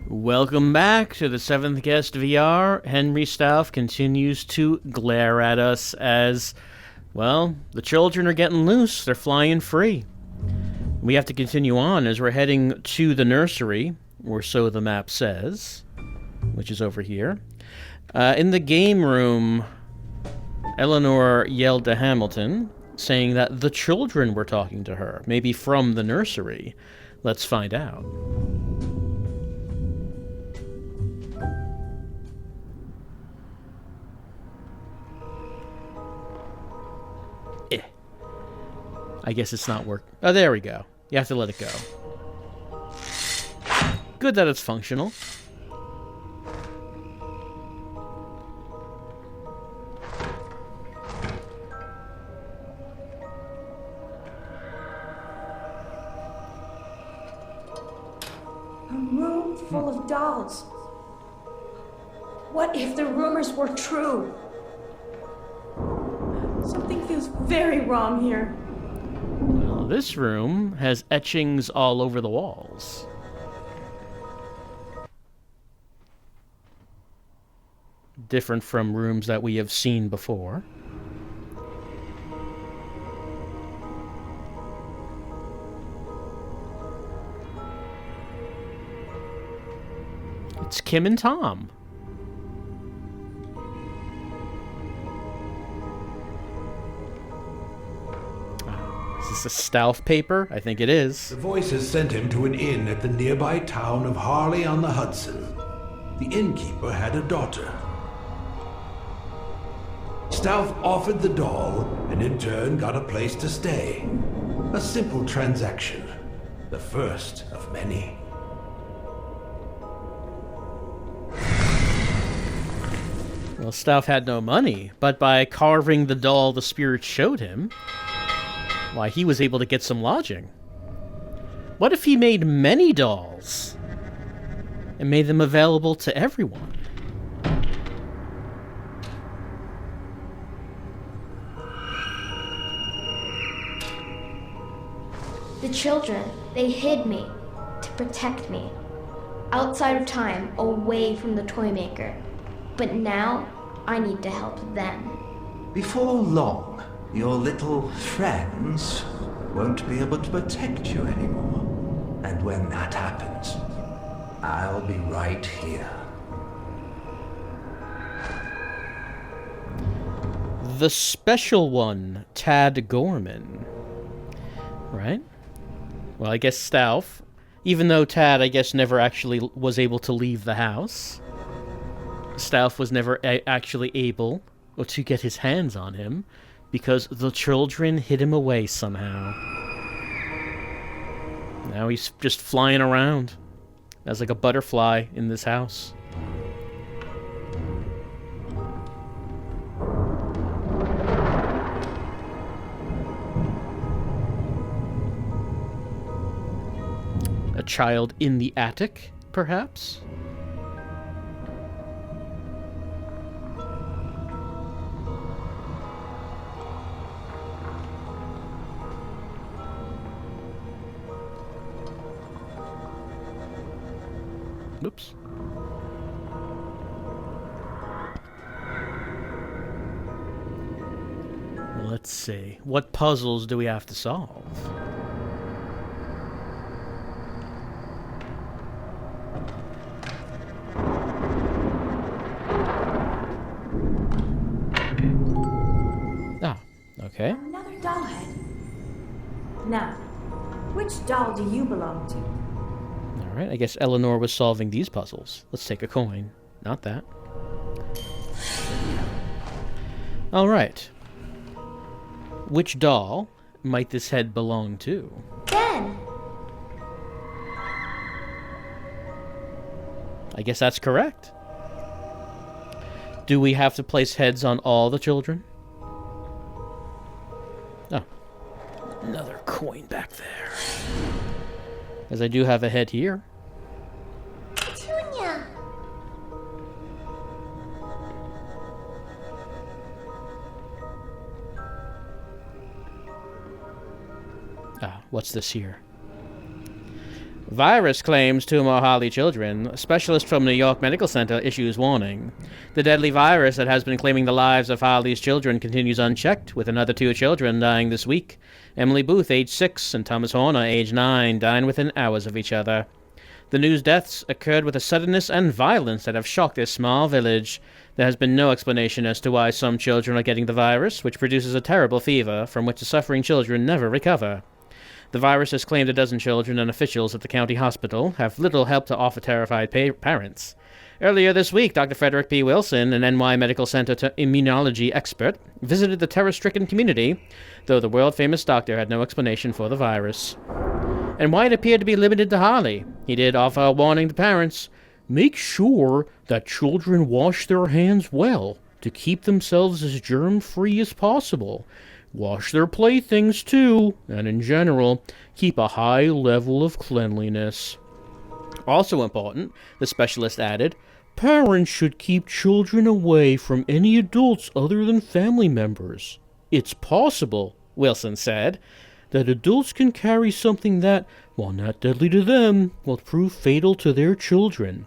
Welcome back to the 7th Guest VR. Henry Stauff continues to glare at us as, well, the children are getting loose. They're flying free. We have to continue on as we're heading to the nursery, or so the map says, which is over here. In the game room, Eleanor yelled to Hamilton, saying that the children were talking to her, maybe from the nursery. Let's find out. I guess it's not working. Oh, there we go. You have to let it go. Good that it's functional. A room full of dolls. What if the rumors were true? Something feels very wrong here. Well, this room has etchings all over the walls. Different from rooms that we have seen before. It's Kim and Tom. Is this a Stauff paper? I think it is. The voices sent him to an inn at the nearby town of Harley-on-the-Hudson. The innkeeper had a daughter. Stauff offered the doll, and in turn got a place to stay. A simple transaction, the first of many. Well, Stauff had no money, but by carving the doll the spirits showed him, why, he was able to get some lodging. What if he made many dolls and made them available to everyone? The children, they hid me to protect me. Outside of time, away from the toy maker. But now, I need to help them. Before long, your little friends won't be able to protect you anymore. And when that happens, I'll be right here. The special one, Tad Gorman. Right? Well, I guess Stauff, even though Tad, I guess, never actually was able to leave the house, Stauff was never actually able to get his hands on him because the children hid him away somehow. Now he's just flying around as like a butterfly in this house. A child in the attic, perhaps? Oops. Let's see. What puzzles do we have to solve? Ah, okay. Another doll head. Now, which doll do you belong to? Alright, I guess Eleanor was solving these puzzles. Let's take a coin. Not that. Alright. Which doll might this head belong to? Ben! I guess that's correct. Do we have to place heads on all the children? Oh. Another coin back there. As I do have a head here. Petunia! Ah, what's this here? Virus claims 2 more Harley children. A specialist from New York Medical Center issues warning. The deadly virus that has been claiming the lives of Harley's children continues unchecked, with another 2 children dying this week. Emily Booth, age 6, and Thomas Horner, age 9, dying within hours of each other. The news deaths occurred with a suddenness and violence that have shocked this small village. There has been no explanation as to why some children are getting the virus, which produces a terrible fever from which the suffering children never recover. The virus has claimed a dozen children, and officials at the county hospital have little help to offer terrified parents. Earlier this week, Dr. Frederick P. Wilson, an NY Medical Center immunology expert, visited the terror-stricken community, though the world-famous doctor had no explanation for the virus. And why it appeared to be limited to Harley. He did offer a warning to parents. Make sure that children wash their hands well to keep themselves as germ-free as possible. Wash their playthings, too, and in general, keep a high level of cleanliness. Also important, the specialist added, parents should keep children away from any adults other than family members. It's possible, Wilson said, that adults can carry something that, while not deadly to them, will prove fatal to their children.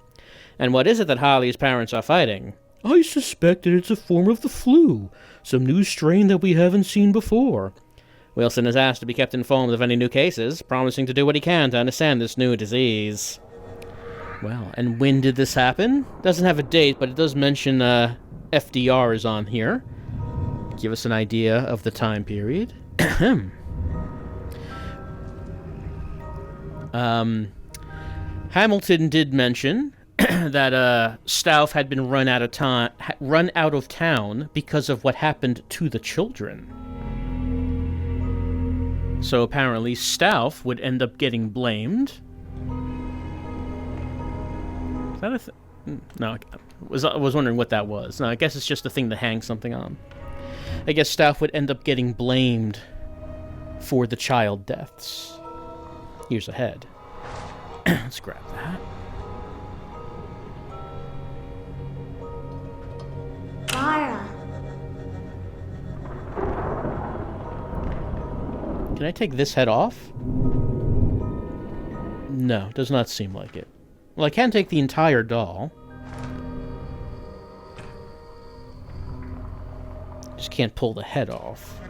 And what is it that Harley's parents are fighting? I suspect that it's a form of the flu, some new strain that we haven't seen before. Wilson is asked to be kept informed of any new cases, promising to do what he can to understand this new disease. Well, and when did this happen? Doesn't have a date, but it does mention FDR is on here. Give us an idea of the time period. Hamilton did mention that Stauff had been run out of town because of what happened to the children. So apparently Stauff would end up getting blamed. Is that a no, I was wondering what that was. No, I guess it's just a thing to hang something on. I guess Stauff would end up getting blamed for the child deaths. Here's a head. Let's grab that. Mara. Can I take this head off? No, does not seem like it. Well, I can take the entire doll. Just can't pull the head off.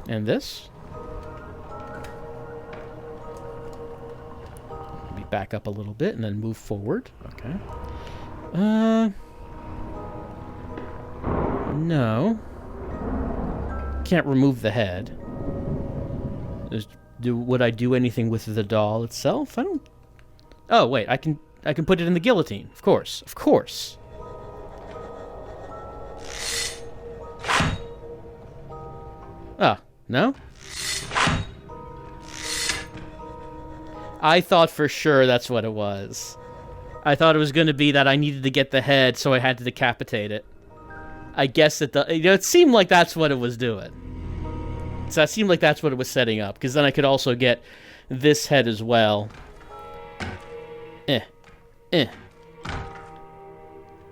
And this? Let me back up a little bit and then move forward. Okay. No. Can't remove the head. Would I do anything with the doll itself? I don't... Oh, wait, I can put it in the guillotine. Of course. Of course. Ah, no? I thought for sure that's what it was. I thought it was going to be that I needed to get the head, so I had to decapitate it. I guess it seemed like that's what it was doing. So that seemed like that's what it was setting up, because then I could also get this head as well.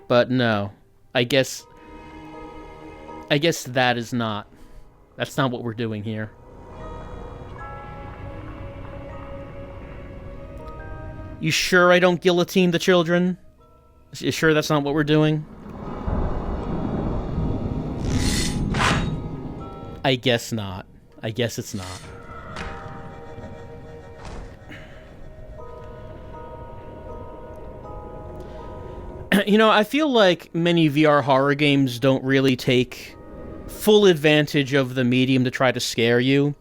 But no. I guess that is not. That's not what we're doing here. You sure I don't guillotine the children? You sure that's not what we're doing? I guess not. I guess it's not. You know, I feel like many VR horror games don't really take full advantage of the medium to try to scare you.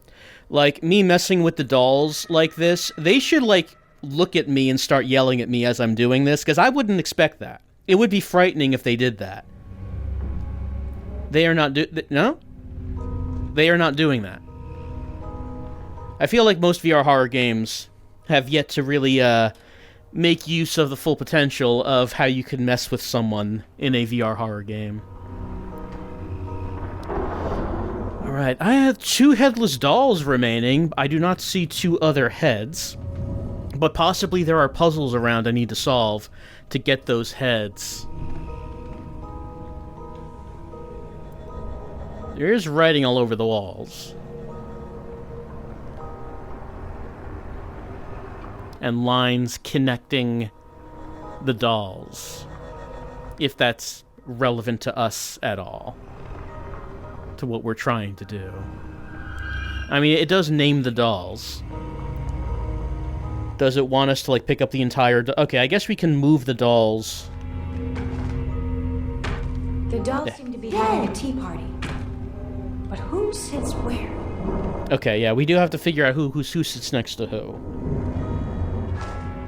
Like, me messing with the dolls like this, they should, like, look at me and start yelling at me as I'm doing this, because I wouldn't expect that. It would be frightening if they did that. They are not no? They are not doing that. I feel like most VR horror games have yet to really make use of the full potential of how you can mess with someone in a VR horror game. Alright, I have 2 headless dolls remaining. I do not see 2 other heads. But possibly there are puzzles around I need to solve to get those heads. There is writing all over the walls. And lines connecting the dolls. If that's relevant to us at all. To what we're trying to do. I mean, it does name the dolls. Does it want us to, like, pick up the entire... Okay, I guess we can move the dolls. The dolls seem to be having a tea party. But who sits where? Okay, yeah, we do have to figure out who sits next to who.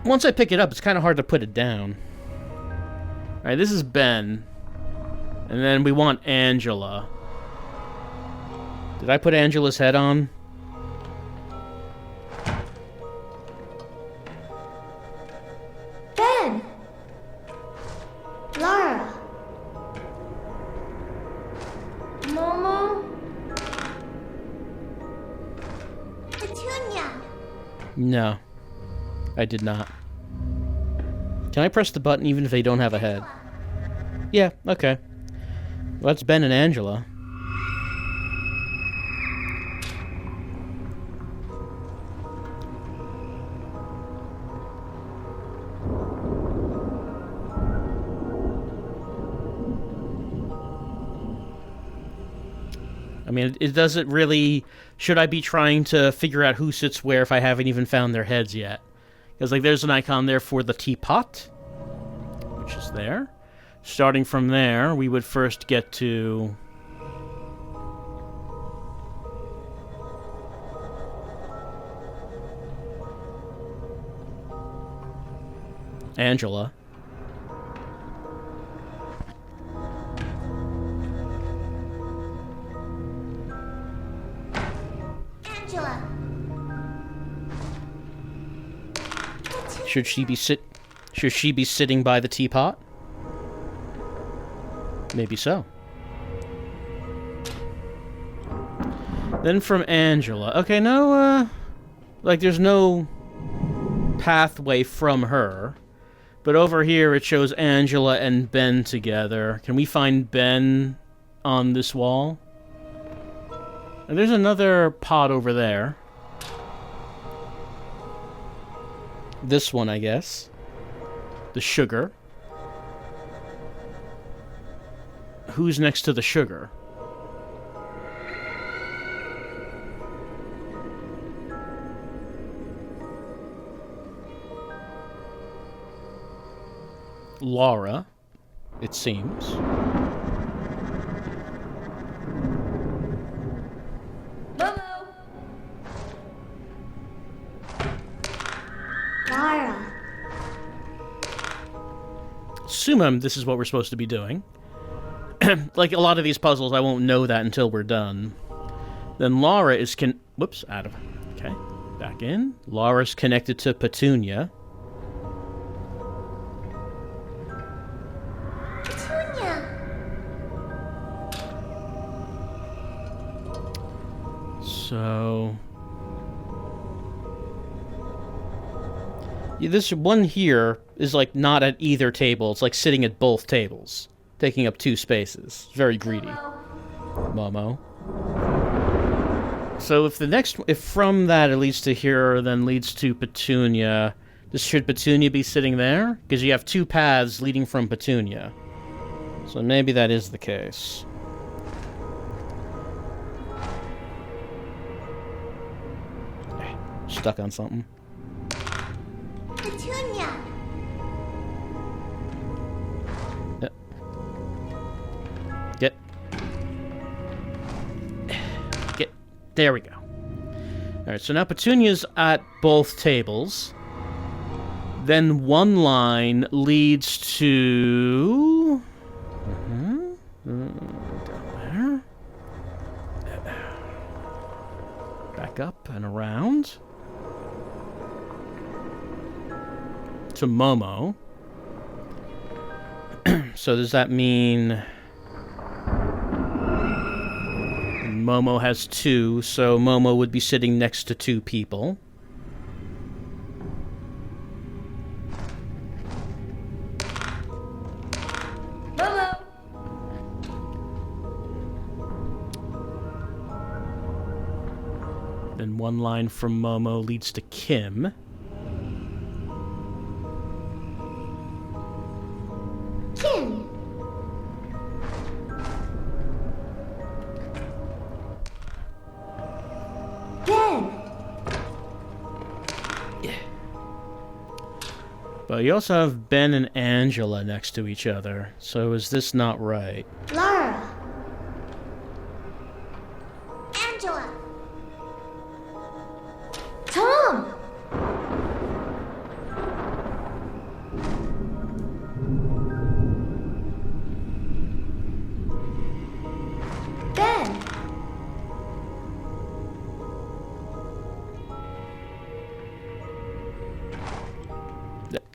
Once I pick it up, it's kind of hard to put it down. Alright, this is Ben. And then we want Angela. Did I put Angela's head on? Ben! Lara! Momo? Petunia! No. I did not. Can I press the button even if they don't have a head? Yeah, okay. Well, that's Ben and Angela. I mean, it doesn't really... Should I be trying to figure out who sits where if I haven't even found their heads yet? Because, like, there's an icon there for the teapot, which is there. Starting from there, we would first get to... Angela. Angela! Should she be sitting by the teapot? Maybe so. Then from Angela. Okay, no, like, there's no pathway from her. But over here, it shows Angela and Ben together. Can we find Ben on this wall? And there's another pot over there. This one, I guess. The sugar. Who's next to the sugar? Laura, it seems. Momo! Lara! Assume this is what we're supposed to be doing. Like a lot of these puzzles, I won't know that until we're done. Then Laura is whoops, out of... Okay, back in. Laura's connected to Petunia. Petunia! So... Yeah, this one here is, like, not at either table. It's like sitting at both tables. Taking up 2 spaces. Very greedy. Momo. So if from that it leads to here, then leads to Petunia, should Petunia be sitting there? Because you have 2 paths leading from Petunia. So maybe that is the case. Stuck on something. Petunia! There we go. Alright, so now Petunia's at both tables. Then one line leads to... down there. Back up and around. To Momo. So does that mean... Momo has 2, so Momo would be sitting next to 2 people. Then one line from Momo leads to Kim. Kim! Ben! But you also have Ben and Angela next to each other, so is this not right? Lara! Angela! Tom! Ben!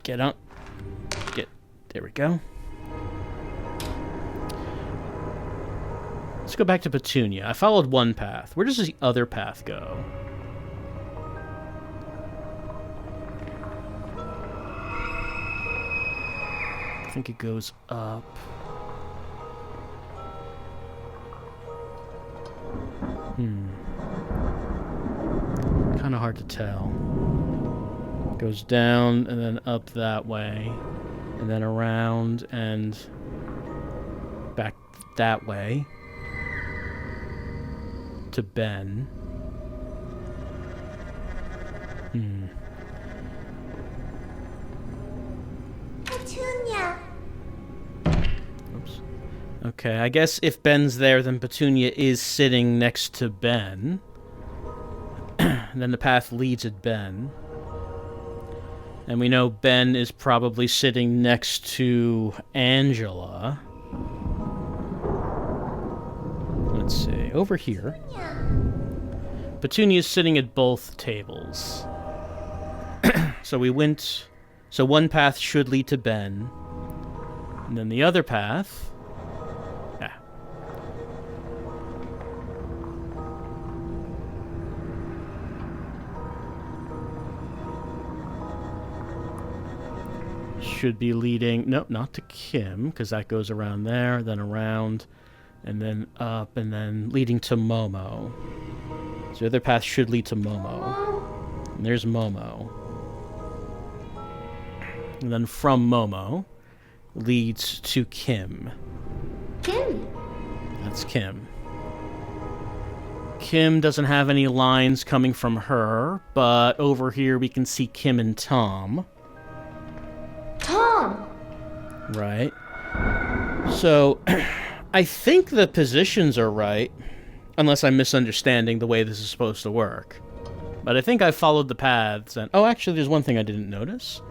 Get on. There we go. Let's go back to Petunia. I followed one path. Where does the other path go? I think it goes up. Kind of hard to tell. Goes down and then up that way, and then around and back that way to Ben. Petunia! Oops. Okay, I guess if Ben's there, then Petunia is sitting next to Ben. And then the path leads at Ben. And we know Ben is probably sitting next to Angela. Let's see, over here. Petunia's sitting at both tables. So one path should lead to Ben. And then the other path... should be leading... Nope, not to Kim, because that goes around there, then around, and then up, and then leading to Momo. So the other path should lead to Momo. And there's Momo. And then from Momo leads to Kim. Kim! That's Kim. Kim doesn't have any lines coming from her, but over here we can see Kim and Tom. Tom! Right. So, I think the positions are right, unless I'm misunderstanding the way this is supposed to work. But I think I followed the paths, and... Oh, actually, there's one thing I didn't notice.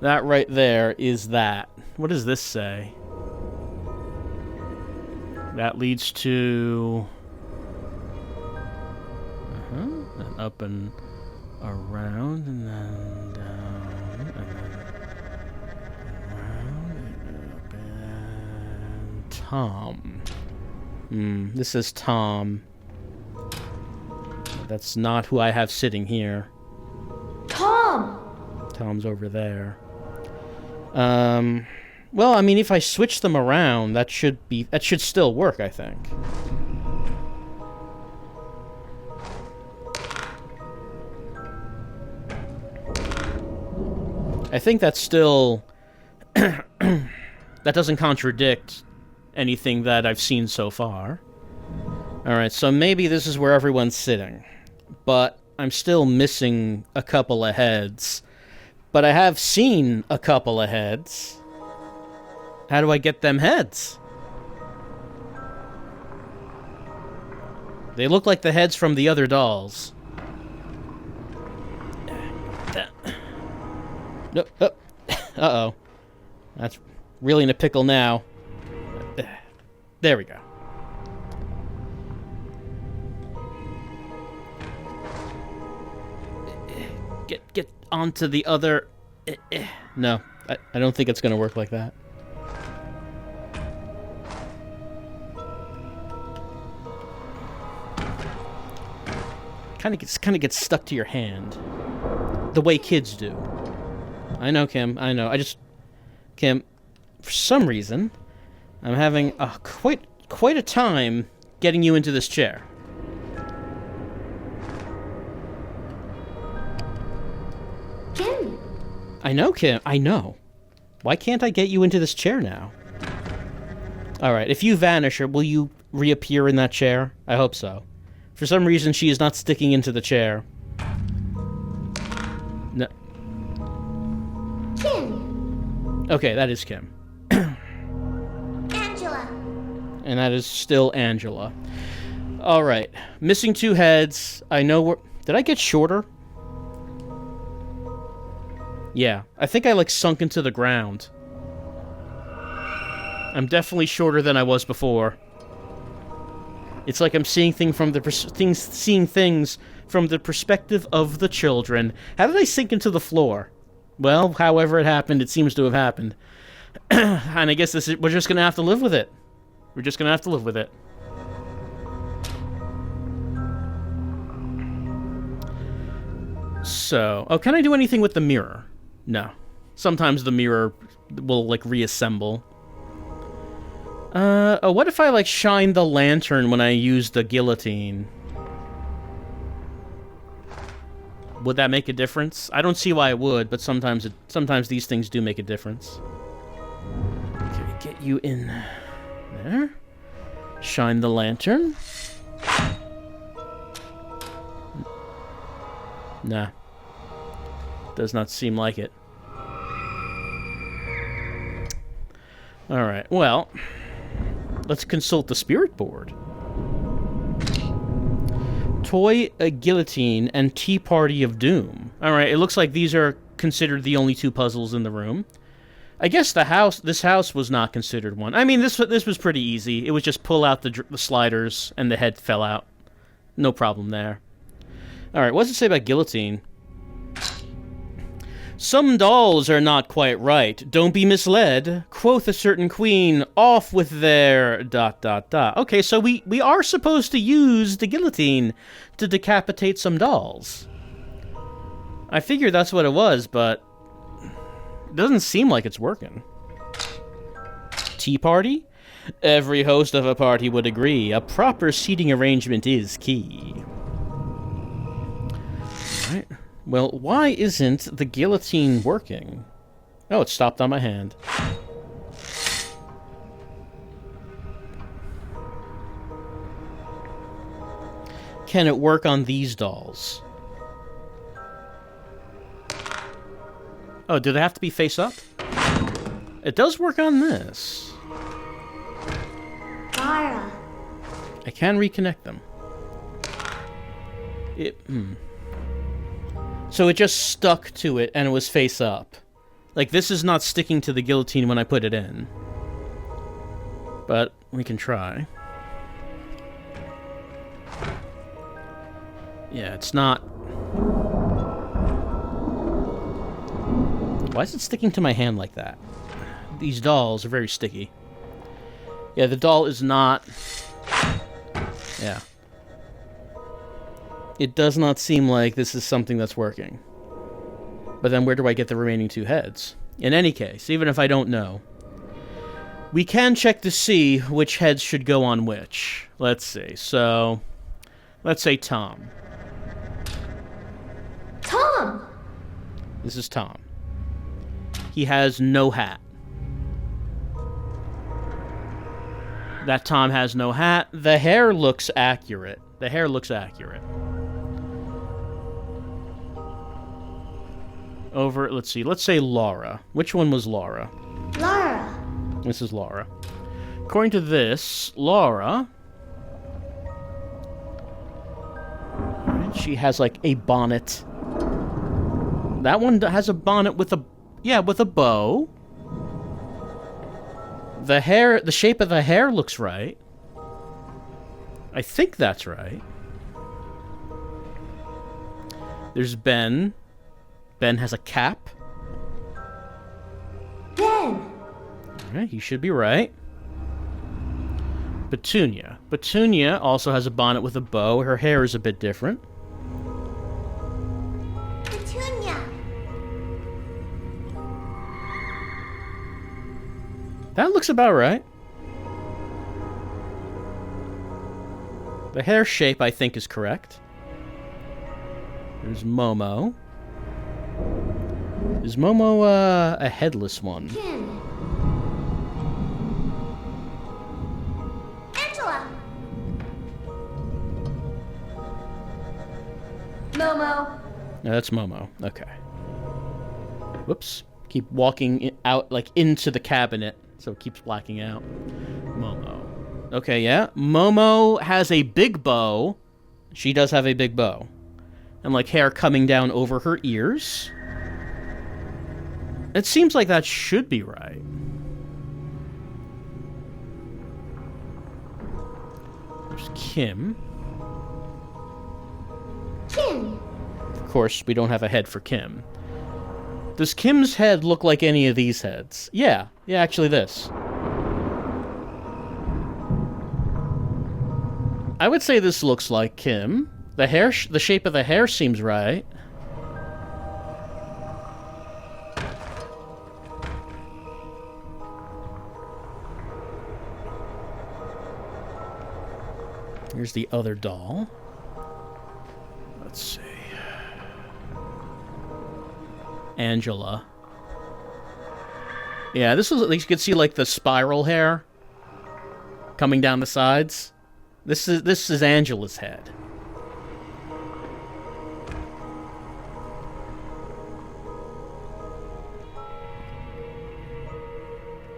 That right there is that. What does this say? That leads to... And up and around, and then down, and then... Tom. This is Tom. That's not who I have sitting here. Tom! Tom's over there. Well, I mean, if I switch them around, that should still work, I think. I think that's still... that doesn't contradict anything that I've seen so far. Alright, so maybe this is where everyone's sitting. But I'm still missing a couple of heads. But I have seen a couple of heads. How do I get them heads? They look like the heads from the other dolls. No, oh. Uh-oh. That's really in a pickle now. There we go. Get onto the other... No, I don't think it's going to work like that. Kind of gets stuck to your hand. The way kids do. I know, Kim. I know. Kim, for some reason, I'm having quite a time getting you into this chair. I know, Kim. I know. Why can't I get you into this chair now? Alright, if you vanish, will you reappear in that chair? I hope so. For some reason, she is not sticking into the chair. No. Kim. Okay, that is Kim. Angela. And that is still Angela. Alright. Missing 2 heads. I know where... Did I get shorter? Yeah. I think I, like, sunk into the ground. I'm definitely shorter than I was before. It's like I'm seeing things from the perspective of the children. How did I sink into the floor? Well, however it happened, it seems to have happened. And I guess we're just gonna have to live with it. We're just gonna have to live with it. So, oh, can I do anything with the mirror? No. Sometimes the mirror will, like, reassemble. Oh, what if I, like, shine the lantern when I use the guillotine? Would that make a difference? I don't see why it would, but sometimes these things do make a difference. Okay, get you in there. Shine the lantern. Nah. Does not seem like it. Alright, well... Let's consult the spirit board. Toy, a guillotine, and Tea Party of Doom. Alright, it looks like these are considered the only 2 puzzles in the room. I guess this house was not considered one. I mean, this was pretty easy. It was just pull out the sliders, and the head fell out. No problem there. Alright, what does it say about guillotine? Some dolls are not quite right. Don't be misled. Quoth a certain queen, off with their... ... Okay, so we are supposed to use the guillotine to decapitate some dolls. I figured that's what it was, but... It doesn't seem like it's working. Tea party? Every host of a party would agree. A proper seating arrangement is key. Alright. Well, why isn't the guillotine working? Oh, it stopped on my hand. Can it work on these dolls? Oh, do they have to be face up? It does work on this. Lara. I can reconnect them. So it just stuck to it, and it was face up. Like, this is not sticking to the guillotine when I put it in. But we can try. Yeah, it's not... Why is it sticking to my hand like that? These dolls are very sticky. Yeah, the doll is not... Yeah. It does not seem like this is something that's working. But then where do I get the remaining 2 heads? In any case, even if I don't know, we can check to see which heads should go on which. Let's see. So, let's say Tom. Tom! This is Tom. He has no hat. That Tom has no hat. The hair looks accurate. The hair looks accurate. Over, let's see, let's say Laura. Which one was Laura? Lara. This is Laura. According to this, Laura... She has, like, a bonnet. That one has a bonnet with a... Yeah, with a bow. The hair... The shape of the hair looks right. I think that's right. There's Ben. Ben has a cap. Ben! Alright, he should be right. Petunia. Petunia also has a bonnet with a bow. Her hair is a bit different. Petunia! That looks about right. The hair shape, I think, is correct. There's Momo. Is Momo a headless one? Kin. Angela! Momo. No, that's Momo. Okay. Whoops. Keep walking out, like, into the cabinet, so it keeps blacking out. Momo. Okay, yeah. Momo has a big bow. She does have a big bow. And, like, hair coming down over her ears. It seems like that should be right. There's Kim. Kin. Of course, we don't have a head for Kim. Does Kim's head look like any of these heads? Yeah. Yeah, actually this. I would say this looks like Kim. The hair, the shape of the hair seems right. Here's the other doll. Let's see. Angela. Yeah, this was, at least you could see like the spiral hair coming down the sides. This is Angela's head.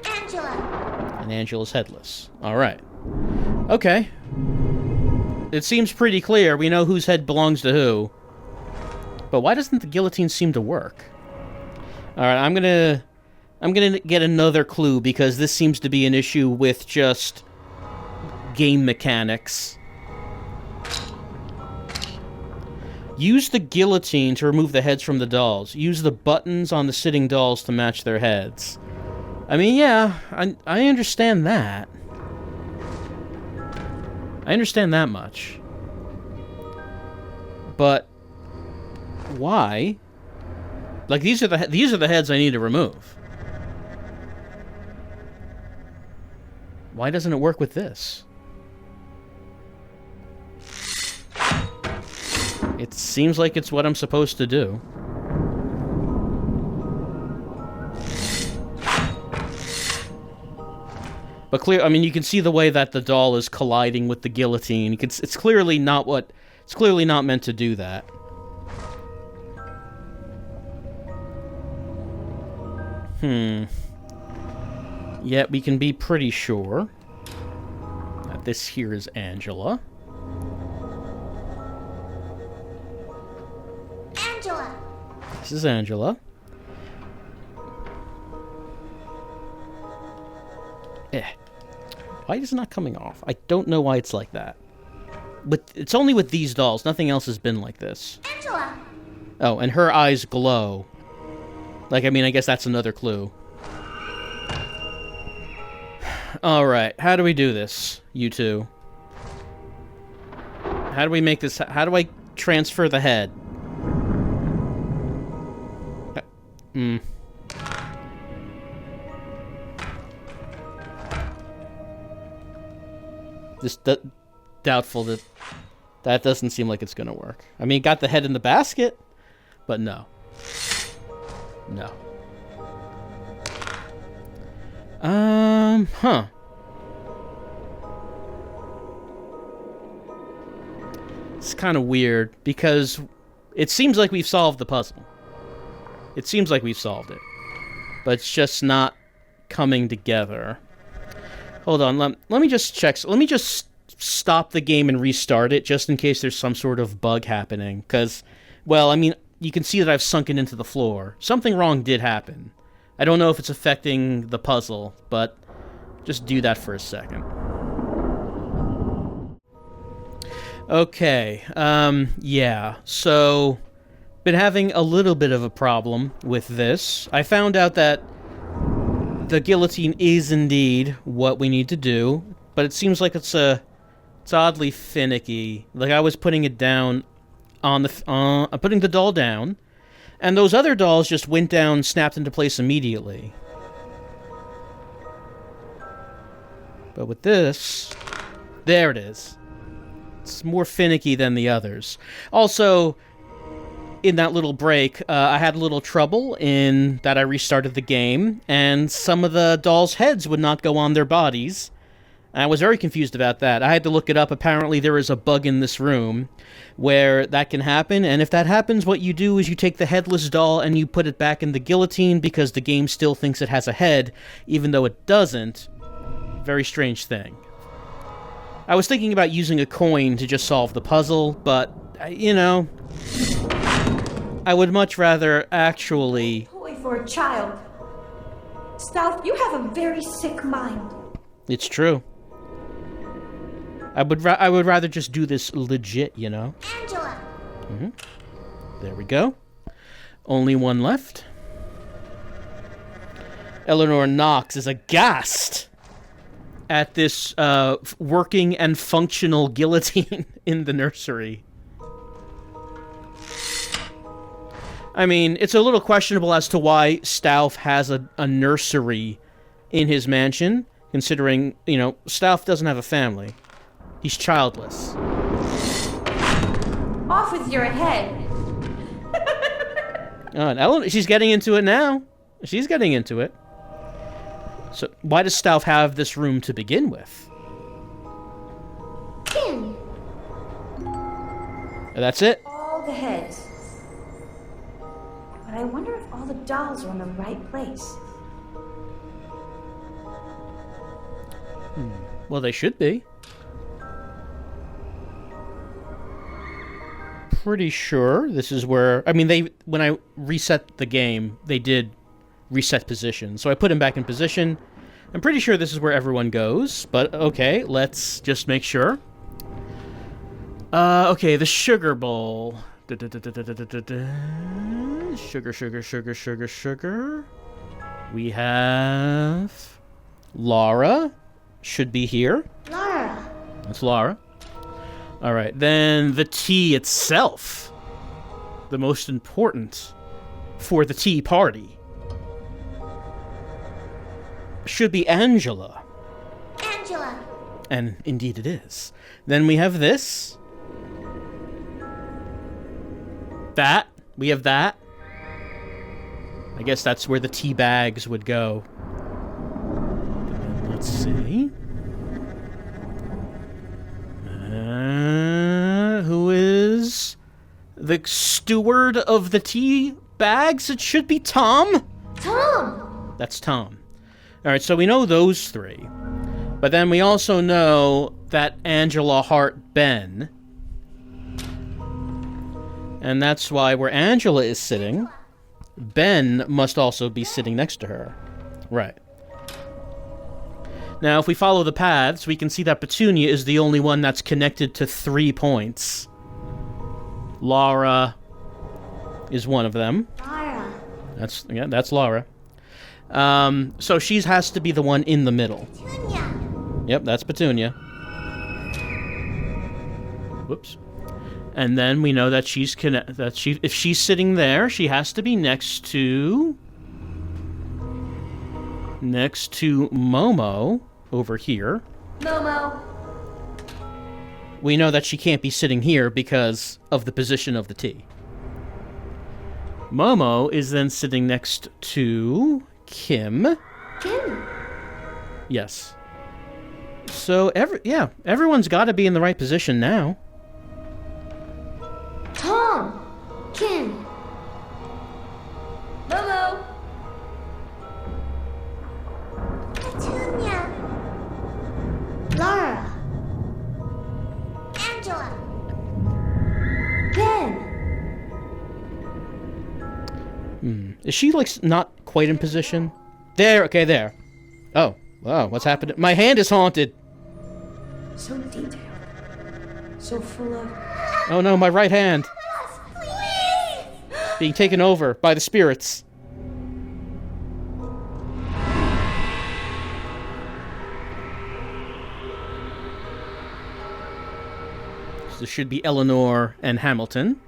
Angela. And Angela's headless. All right. Okay. It seems pretty clear. We know whose head belongs to who. But why doesn't the guillotine seem to work? All right, I'm gonna get another clue because this seems to be an issue with just game mechanics. Use the guillotine to remove the heads from the dolls. Use the buttons on the sitting dolls to match their heads. I mean, yeah, I understand that. I understand that much. But why? Like, these are the heads I need to remove. Why doesn't it work with this? It seems like it's what I'm supposed to do. But clear, I mean, you can see the way that the doll is colliding with the guillotine. It's clearly not meant to do that. Yet we can be pretty sure that this here is Angela. Angela. This is Angela. Why is it not coming off? I don't know why it's like that. But it's only with these dolls. Nothing else has been like this. Angela. Oh, and her eyes glow. Like, I mean, I guess that's another clue. Alright, how do we do this, you two? How do we make this... How do I transfer the head? Just doubtful that doesn't seem like it's gonna work. I mean, got the head in the basket, but no. No. Huh. It's kind of weird, because it seems like we've solved the puzzle. It seems like we've solved it. But it's just not coming together. Hold on, let me just check. Let me just stop the game and restart it, just in case there's some sort of bug happening. Because, well, I mean, you can see that I've sunken into the floor. Something wrong did happen. I don't know if it's affecting the puzzle, but just do that for a second. Okay, yeah, so been having a little bit of a problem with this. I found out that the guillotine is indeed what we need to do, but it seems like it's oddly finicky. Like, I was putting it down on the putting the doll down, and those other dolls just went down, snapped into place immediately. But with this, there it is. It's more finicky than the others. Also, in that little break, I had a little trouble in that I restarted the game, and some of the dolls' heads would not go on their bodies. I was very confused about that. I had to look it up. Apparently there is a bug in this room where that can happen, and if that happens, what you do is you take the headless doll and you put it back in the guillotine because the game still thinks it has a head, even though it doesn't. Very strange thing. I was thinking about using a coin to just solve the puzzle, but, you know, I would much rather actually... Toy for a child. Stealth, you have a very sick mind. It's true. I would rather just do this legit, you know? Angela! Mm-hmm. There we go. Only one left. Eleanor Knox is aghast at this working and functional guillotine in the nursery. I mean, it's a little questionable as to why Stauff has a nursery in his mansion, considering, you know, Stauff doesn't have a family. He's childless. Off with your head. Oh, and Ellen, she's getting into it now. She's getting into it. So, why does Stauff have this room to begin with? Kim! That's it? All the heads. But I wonder if all the dolls are in the right place. Well, they should be. Pretty sure this is where... I mean, when I reset the game, they did reset position. So I put him back in position. I'm pretty sure this is where everyone goes. But, okay, let's just make sure. Okay, the sugar bowl. Sugar. We have... Laura should be here. Laura! That's Laura. Alright, then the tea itself. The most important for the tea party. Should be Angela. Angela! And indeed it is. Then we have this. That. We have that. I guess that's where the tea bags would go. Let's see. Who is the steward of the tea bags? It should be Tom. Tom! That's Tom. Alright, so we know those three. But then we also know that Angela Hart Ben. And that's why where Angela is sitting, Ben must also be sitting next to her. Right. Now, if we follow the paths, we can see that Petunia is the only one that's connected to 3 points. Laura is one of them. Laura. That's Laura. So she has to be the one in the middle. Petunia. Yep, that's Petunia. Whoops. And then we know that if she's sitting there, she has to be next to Momo over here. Momo. We know that she can't be sitting here because of the position of the T. Momo is then sitting next to Kim. Kim. Yes. So everyone's got to be in the right position now. Tom. Kim. Momo. Petunia. Laura. Angela. Ben. Is she, like, not quite in position? There, okay, there. Oh, wow, what's happened? My hand is haunted. So detailed. So full of... Oh no, my right hand. Please. Being taken over by the spirits. So this should be Eleanor and Hamilton.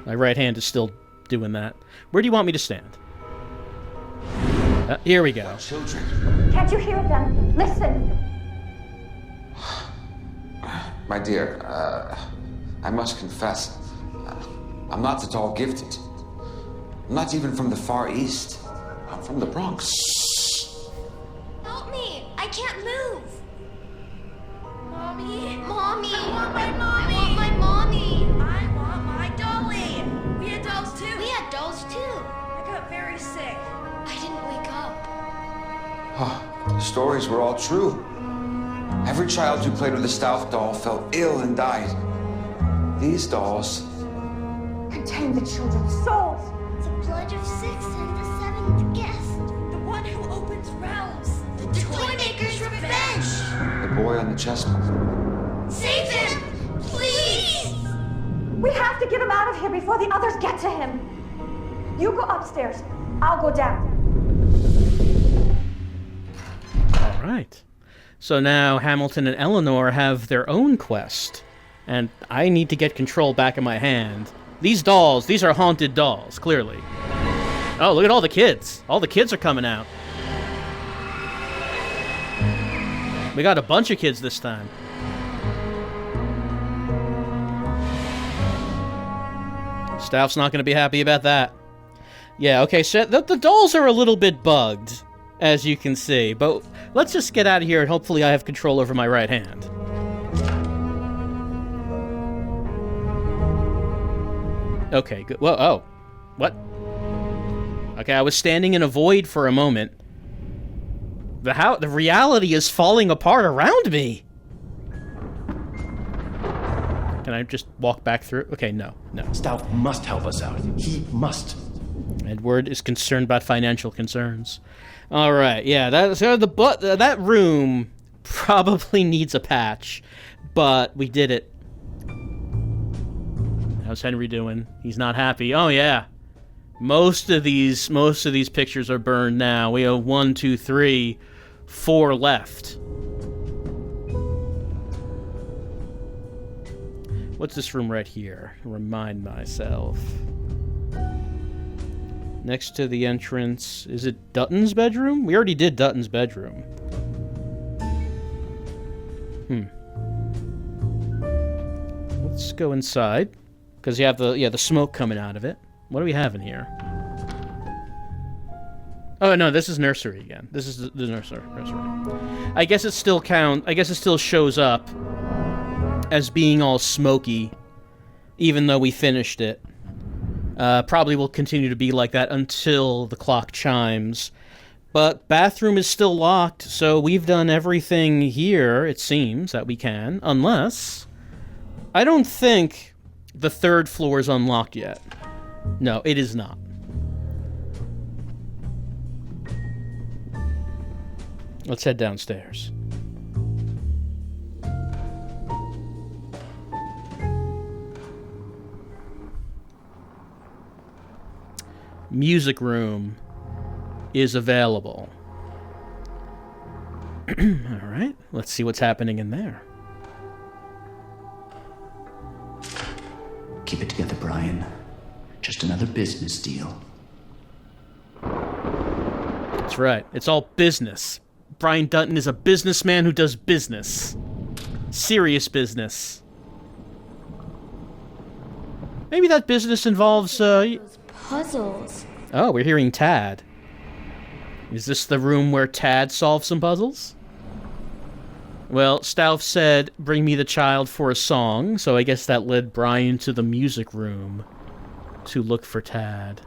My right hand is still doing that. Where do you want me to stand? Here we go. Children. Can't you hear them? Listen. My dear, I must confess, I'm not at all gifted. I'm not even from the Far East. I'm from the Bronx. Help me! I can't move! Mommy? Mommy! I want my mommy! I want my mommy! I want my dolly! We had dolls too! We had dolls too! I got very sick. I didn't wake up. The stories were all true. Every child who played with a Stouff doll fell ill and died. These dolls... Contain the children's souls. The blood of six and the seventh guest. The one who opens realms. The Toymaker's revenge! The boy on the chessboard. Save him! Please! We have to get him out of here before the others get to him. You go upstairs. I'll go down. All right. So now Hamilton and Eleanor have their own quest, and I need to get control back in my hand. These dolls, these are haunted dolls, clearly. Oh, look at all the kids. All the kids are coming out. We got a bunch of kids this time. Stouff's not going to be happy about that. Yeah, okay, so the dolls are a little bit bugged, as you can see, but let's just get out of here and hopefully I have control over my right hand. Okay, good. Whoa, oh. What? Okay, I was standing in a void for a moment. The reality is falling apart around me. Can I just walk back through? Okay, no. Stouff must help us out. He must. Edward is concerned about financial concerns. All right, yeah, that room probably needs a patch, but we did it. How's Henry doing? He's not happy. Oh yeah, most of these pictures are burned now. We have 1, 2, 3, 4 left. What's this room right here? Remind myself. Next to the entrance, is it Dutton's bedroom? We already did Dutton's bedroom. Let's go inside, because you have the smoke coming out of it. What do we have in here? Oh no, this is nursery again. This is the nursery. I guess it still shows up as being all smoky, even though we finished it. Probably will continue to be like that until the clock chimes. But bathroom is still locked, so we've done everything here, it seems, that we can. Unless... I don't think the 3rd floor is unlocked yet. No, it is not. Let's head downstairs. Music room is available. All right, let's see what's happening in there. Keep it together, Brian. Just another business deal. That's right, it's all business. Brian Dutton is a businessman who does business. Serious business. Maybe that business involves, Those puzzles. Oh, we're hearing Tad. Is this the room where Tad solves some puzzles? Well, Stouff said, bring me the child for a song, so I guess that led Brian to the music room to look for Tad.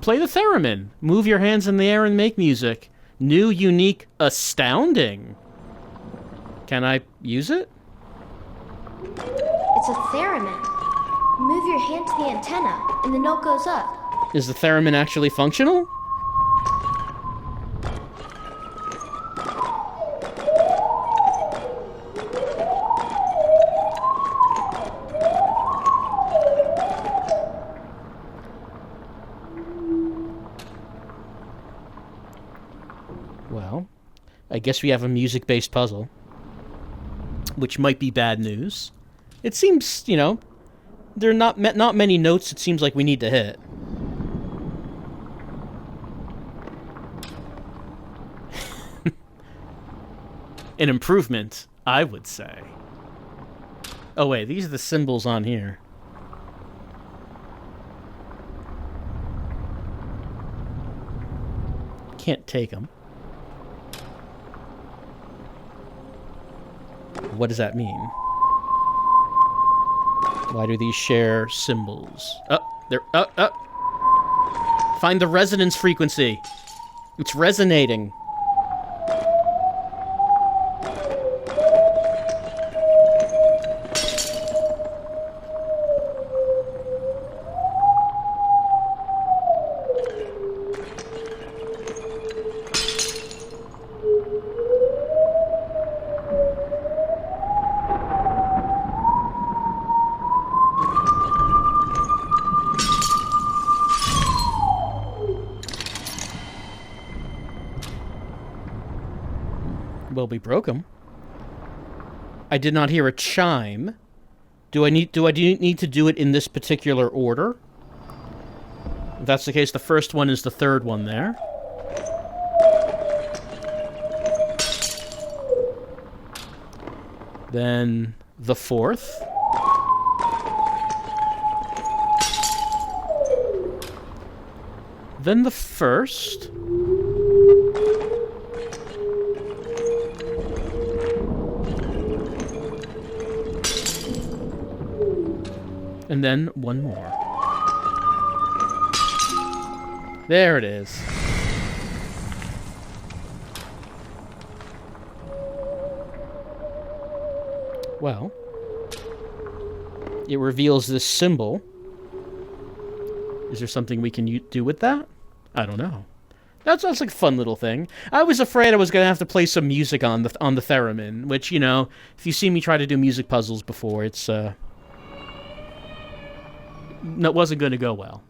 Play the theremin. Move your hands in the air and make music. New, unique, astounding. Can I use it? It's a theremin. Move your hand to the antenna, and the note goes up. Is the theremin actually functional? Well, I guess we have a music-based puzzle. which might be bad news. It seems, you know, there are not many notes it seems like we need to hit. An improvement, I would say. Oh wait, these are the symbols on here. Can't take them. What does that mean? Why do these share symbols? Find the resonance frequency. It's resonating. Well, we broke them. I did not hear a chime. Do I need to do it in this particular order? If that's the case, the first one is the third one there. Then the fourth. Then the first. And then one more. There it is. Well, it reveals this symbol. Is there something we can do with that? I don't know. That sounds like a fun little thing. I was afraid I was going to have to play some music on the theremin, which, you know, if you see me try to do music puzzles before, it's that wasn't going to go well.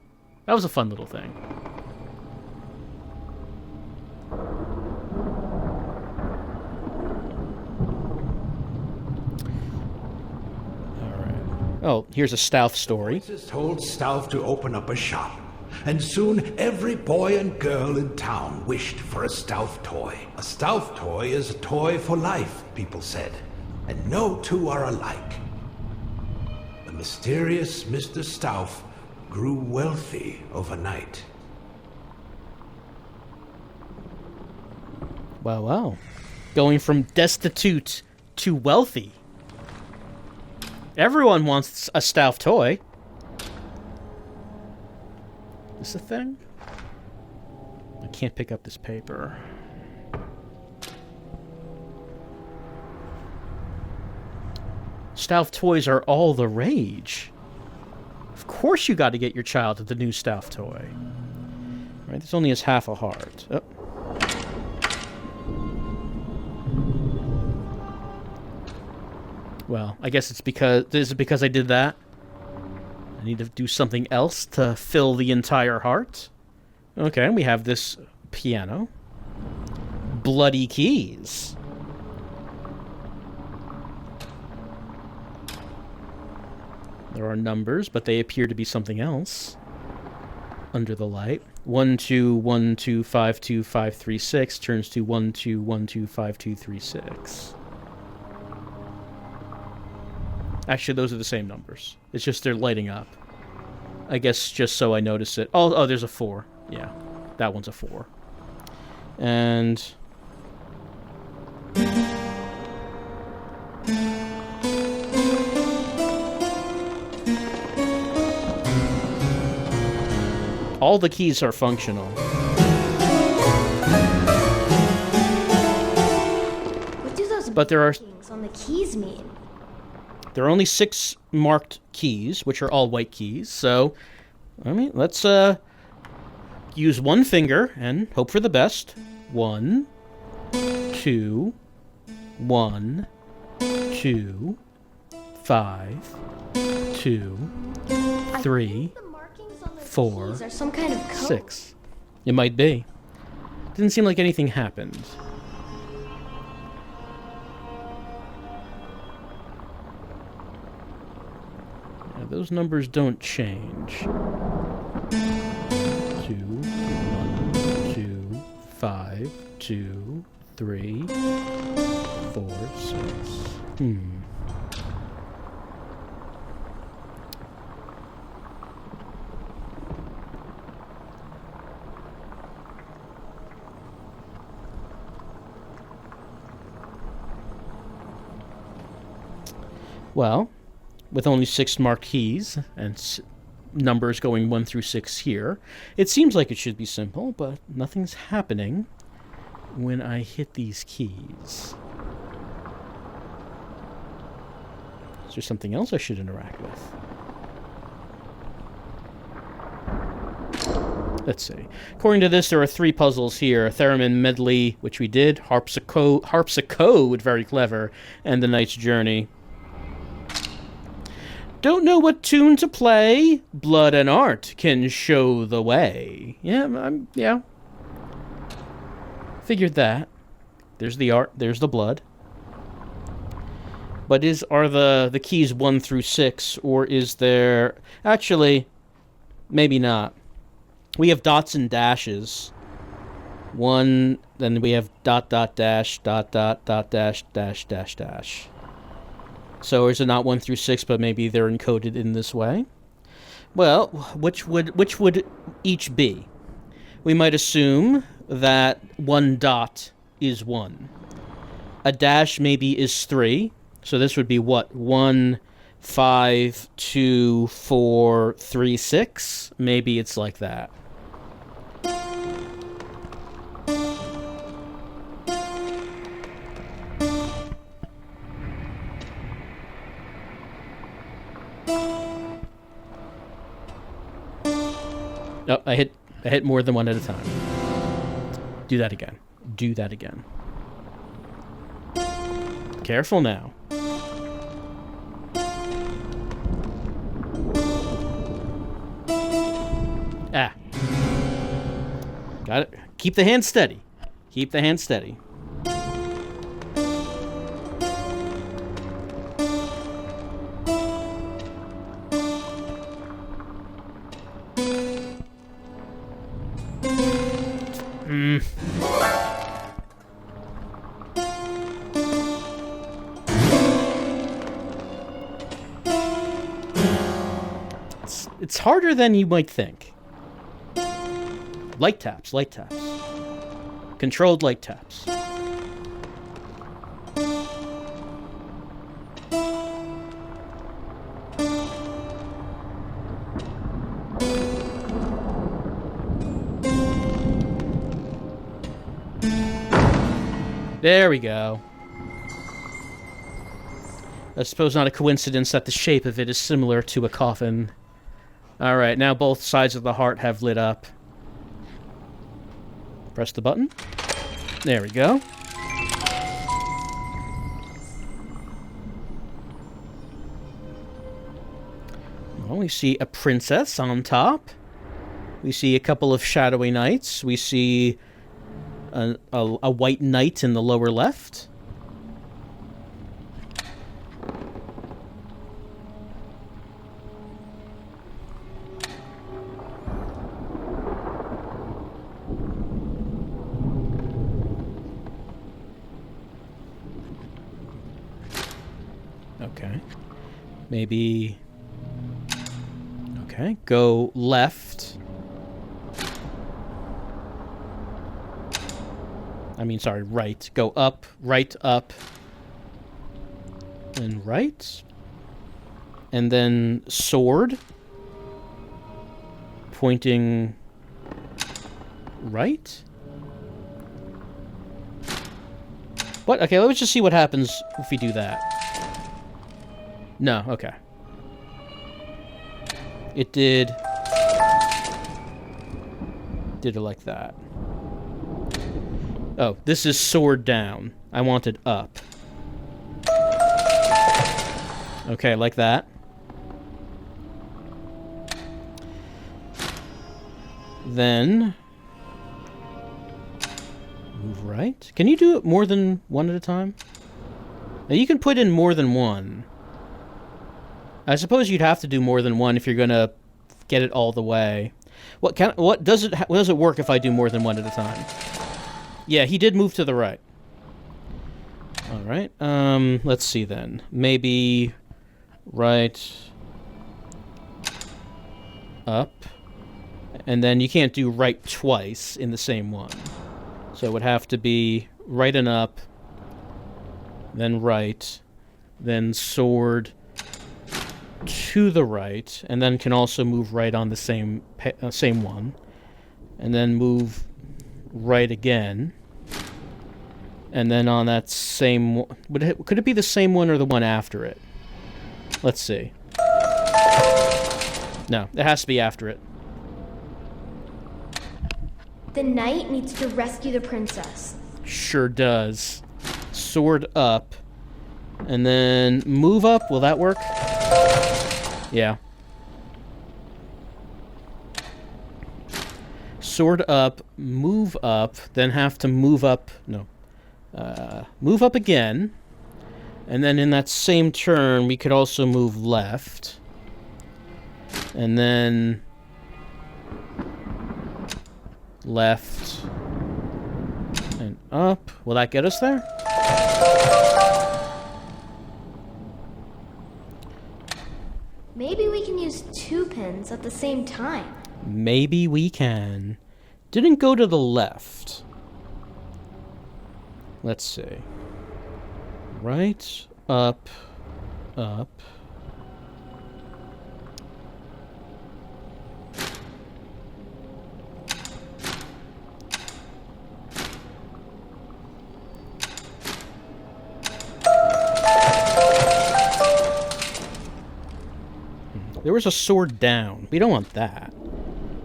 That was a fun little thing. Alright. Oh, here's a Stauff story. Voices told Stauff to open up a shop, and soon every boy and girl in town wished for a Stauff toy. A Stauff toy is a toy for life, people said, and no two are alike. The mysterious Mr. Stauff grew wealthy overnight. Wow, wow. Going from destitute to wealthy. Everyone wants a Stauff toy. Is this a thing? I can't pick up this paper. Stauff toys are all the rage. Of course you got to get your child the new Stauff toy. Right, this only has half a heart. Oh. Well, I guess it's because... Is it because I did that? I need to do something else to fill the entire heart? Okay, we have this piano. Bloody keys. There are numbers, but they appear to be something else. Under the light. 1 2 1 2 5 2 5 3 6 turns to 1 2 1 2 5 2 3 6. Actually, those are the same numbers. It's just they're lighting up. I guess just so I notice it. Oh, there's a 4. Yeah, that one's a 4. And... all the keys are functional. What do those but there are markings on the keys mean? There are only 6 marked keys, which are all white keys. So, I mean, let's use one finger and hope for the best. 1 2 1 2 5 2 3 4 Are some kind of code? 6. It might be. Didn't seem like anything happened. those numbers don't change. 2, 1, 2, 5, 2, 3, 4, 6. Well, with only 6 marked keys and numbers going 1 through 6 here, it seems like it should be simple, but nothing's happening when I hit these keys. Is there something else I should interact with? Let's see. According to this, there are 3 puzzles here. Theremin medley, which we did. Harpsichord, very clever. And the Knight's Journey. Don't know what tune to play? Blood and art can show the way. Yeah. Figured that. There's the art, there's the blood. But are the keys 1 through 6, or is there... Actually, maybe not. We have dots and dashes. 1, then we have dot, dot, dash, dot, dot, dot, dash, dash, dash, dash. So is it not 1 through 6, but maybe they're encoded in this way? Well, which would each be? We might assume that 1 dot is 1. A dash maybe is 3. So this would be what? 1, 5, 2, 4, 3, 6. Maybe it's like that. Oh, I hit more than 1 at a time. Do that again. Do that again. Careful now. Ah. Got it. Keep the hand steady. Keep the hand steady. It's harder than you might think. Light taps, light taps. Controlled light taps. There we go. I suppose not a coincidence that the shape of it is similar to a coffin. Alright, now both sides of the heart have lit up. Press the button. There we go. Well, we see a princess on top. We see a couple of shadowy knights. We see a white knight in the lower left. Okay. Maybe... Okay, go left. I mean, sorry, right. Go up, up, and right. And then sword. Pointing right. What? Okay, let's just see what happens if we do that. No, okay. It did it like that. Oh, this is sword down. I want it up. Okay, like that. Then move right. Can you do it more than 1 at a time? Now you can put in more than 1. I suppose you'd have to do more than one if you're gonna get it all the way. What does it work if I do more than one at a time? Yeah, he did move to the right. All right. Let's see then. Maybe right up, and then you can't do right twice in the same one. So it would have to be right and up, then right, then sword to the right, and then can also move right on the same one, and then move right again, and then on that same... could it be the same one or the one after it? Let's see. No, it has to be after it. The knight needs to rescue the princess. Sure does. Sword up, and then move up. Will that work? Yeah. Sword up, move up, then have to move up... No. Move up again. And then in that same turn, we could also move left. And then... left. And up. Will that get us there? Maybe we can use 2 pins at the same time. Maybe we can. Didn't go to the left. Let's see. Right, up, up. There was a sword down. We don't want that.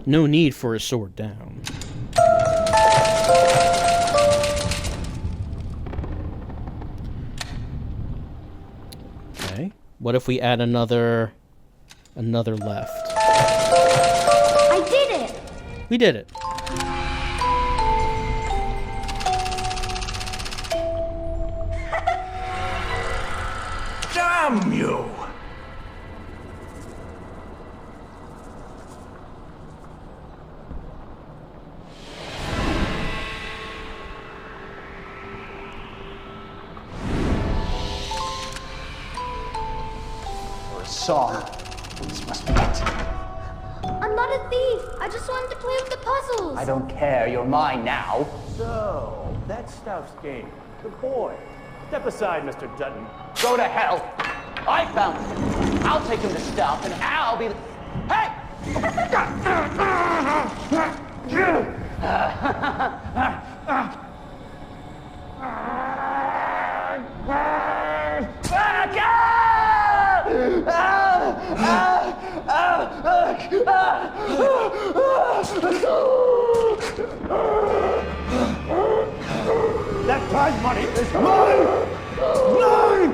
No need for a sword down. Okay. What if we add another left? I did it! We did it. Damn you! Song. This must be it. I'm not a thief. I just wanted to play with the puzzles. I don't care. You're mine now. So, that's Stuff's game. Good boy. Step aside, Mr. Dutton. Go to hell. I found him. I'll take him to Stuff, and I'll be the... Hey! That prize money is mine! Mine!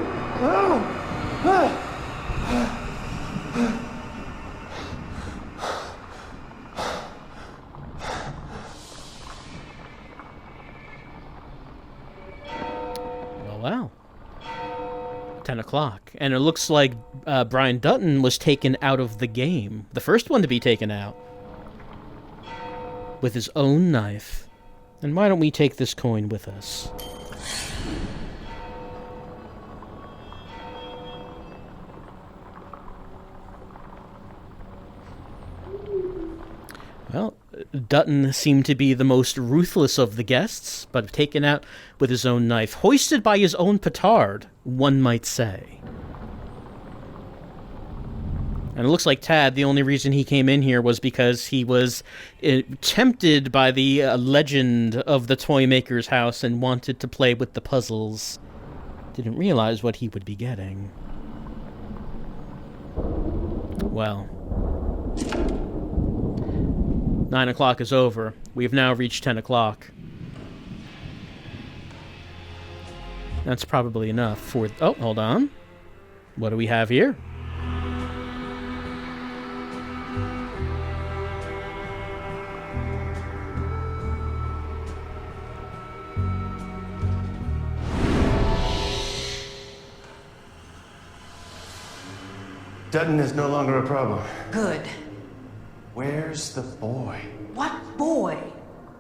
Wow. 10 o'clock. And it looks like Brian Dutton was taken out of the game. The first one to be taken out. With his own knife. And why don't we take this coin with us? Well, Dutton seemed to be the most ruthless of the guests, but taken out with his own knife, hoisted by his own petard, one might say. And it looks like Tad, the only reason he came in here was because he was tempted by the legend of the toy maker's house and wanted to play with the puzzles. Didn't realize what he would be getting. Well... 9 o'clock is over. We have now reached 10 o'clock. That's probably enough for... Oh, hold on. What do we have here? Dutton is no longer a problem. Good. Where's the boy? What boy?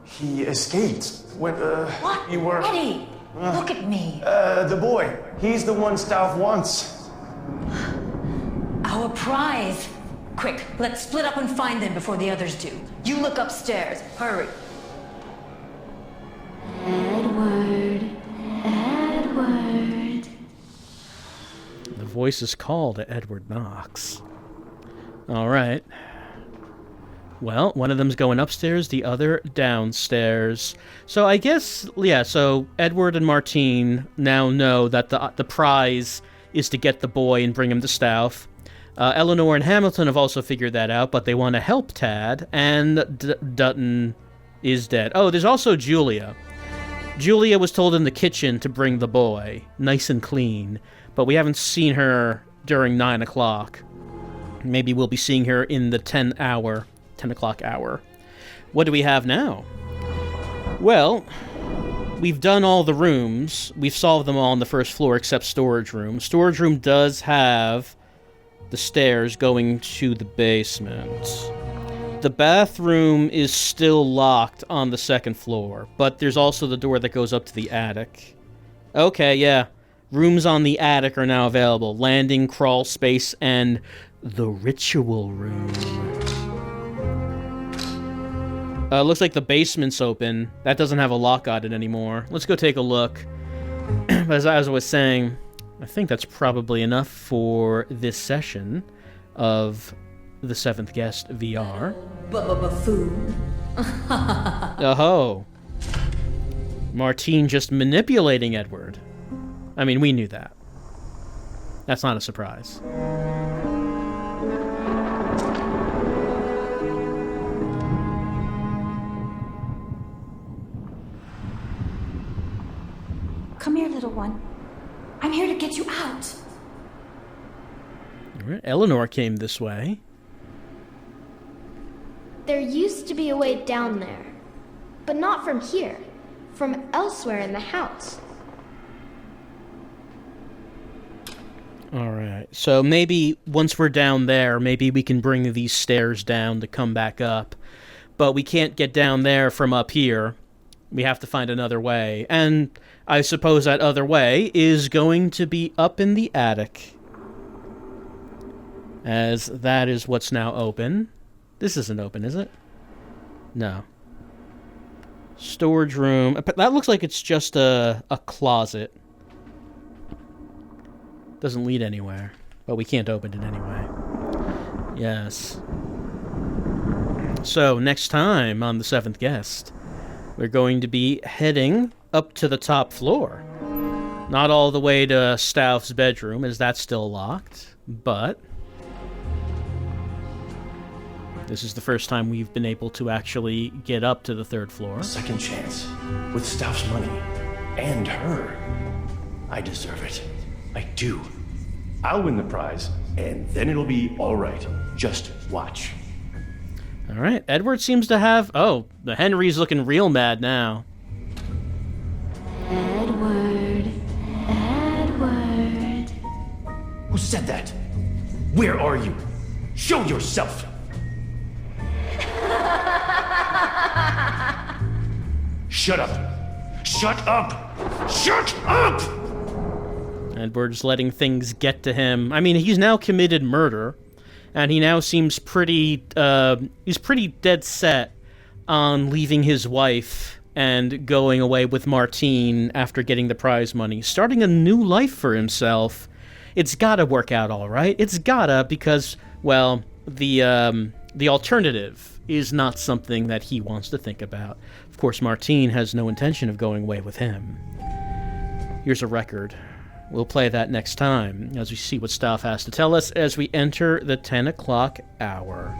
He escaped when, What? you were... Eddie, look at me. The boy. He's the one Stauf wants. Our prize. Quick, let's split up and find them before the others do. You look upstairs. Hurry. Edward. Edward. The voice is called to Edward Knox. All right. Well, one of them's going upstairs, the other downstairs. So I guess, yeah, so Edward and Martine now know that the prize is to get the boy and bring him to Stauf. Eleanor and Hamilton have also figured that out, but they want to help Tad, and Dutton is dead. Oh, there's also Julia. Julia was told in the kitchen to bring the boy, nice and clean, but we haven't seen her during 9 o'clock. Maybe we'll be seeing her in the 10 o'clock hour. What do we have now? Well, we've done all the rooms. We've solved them all on the first floor except storage room. Storage room does have the stairs going to the basement. The bathroom is still locked on the second floor, but there's also the door that goes up to the attic. Okay, yeah. Rooms on the attic are now available. Landing, crawl space, and the ritual room. Looks like the basement's open. That doesn't have a lock on it anymore. Let's go take a look. As I was saying, I think that's probably enough for this session of the Seventh Guest VR. Buffoon. Oh. Martine just manipulating Edward. I mean, we knew that. That's not a surprise. Come here, little one. I'm here to get you out. All right, Eleanor came this way. There used to be a way down there, but not from here, from elsewhere in the house. All right, so maybe once we're down there, maybe we can bring these stairs down to come back up. But we can't get down there from up here. We have to find another way. And I suppose that other way is going to be up in the attic. As that is what's now open. This isn't open, is it? No. Storage room. That looks like it's just a closet. Doesn't lead anywhere. But we can't open it anyway. Yes. So, next time on The Seventh Guest, we're going to be heading up to the top floor. Not all the way to Stauf's bedroom, as that's still locked, but this is the first time we've been able to actually get up to the third floor. A second chance. With Stauf's money. And her. I deserve it. I do. I'll win the prize, and then it'll be all right. Just watch. All right, Edward seems to have... Oh, the Henry's looking real mad now. Edward. Edward. Who said that? Where are you? Show yourself! Shut up! Shut up! Shut up! Edward's letting things get to him. I mean, he's now committed murder, and he now seems pretty, he's pretty dead set on leaving his wife and going away with Martine after getting the prize money, starting a new life for himself. It's gotta work out all right. It's gotta, because, well, the alternative is not something that he wants to think about. Of course, Martine has no intention of going away with him. Here's a record. We'll play that next time as we see what Stauf has to tell us as we enter the 10 o'clock hour.